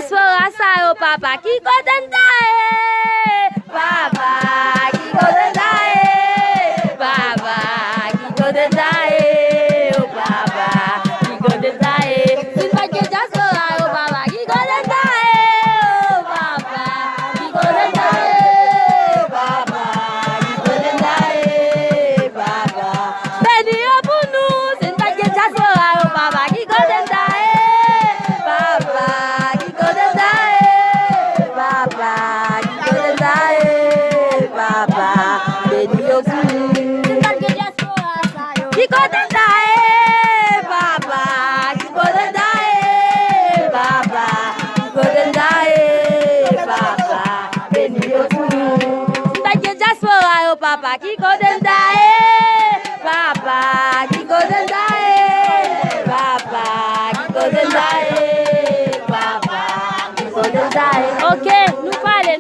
diaspora sa yo papa ki kote papa ki kote papa ki kote oh papa ki kote sin pa ke diaspora yo papa ki kote oh papa ki kote papa ki kote papa beni yo pour nous sin pa ke diaspora yo papa ki kote Papa, ki golden dae, papa, ki golden dae, papa, ki golden dae, papa, ki golden dae. Ok, nous parler.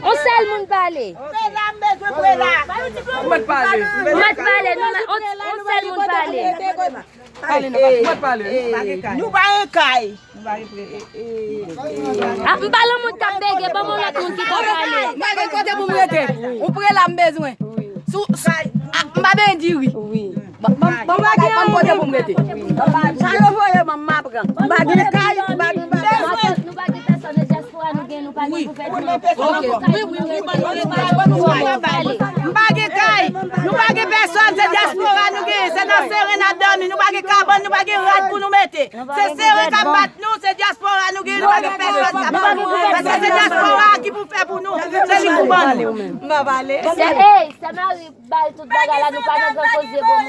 On sel moun parler. Mat pale. Nou ba e kay. Mbalo moun tap bege, ba moun la moun ki tap pale. Mage kote pou mwete. Ou pre la mbezwen. Mbabe di oui. Mbage kote pou mwete. Sa yo voye maman pran. Mbage kay, mbage personne diaspora nous gagne nous pas pour faire Mbage kay, nous pas personne c'est diaspora nous gagne, c'est dans serré na dormi, nous pas carbone, nous pas rad pour nous mettre. C'est serré qui bat nous, c'est diaspora nous gagne, nous pas personne ça. Parce que c'est diaspora qui pour faire pour nous, c'est lui pour bon. M'a valé. Ça m'arrive balle toute bagarre là, nous pas dans grand cause bon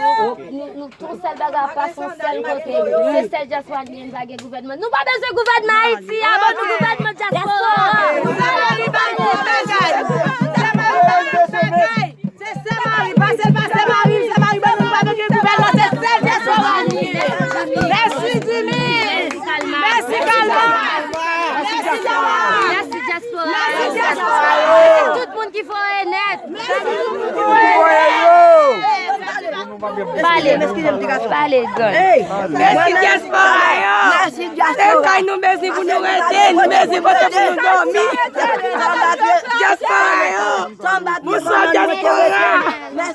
nous tout seul bagarre pas son seul côté. C'est celle diaspora qui vient vaguer gouvernement. Nous pas besoin gouvernement Haïti, avant nous gouvernement diaspora. Tout le monde qui faut net. Parlez, merci diaspora. Merci diaspora. Nous merci pour nous rester, nous merci pour nous dormir. Diaspora. Diaspora.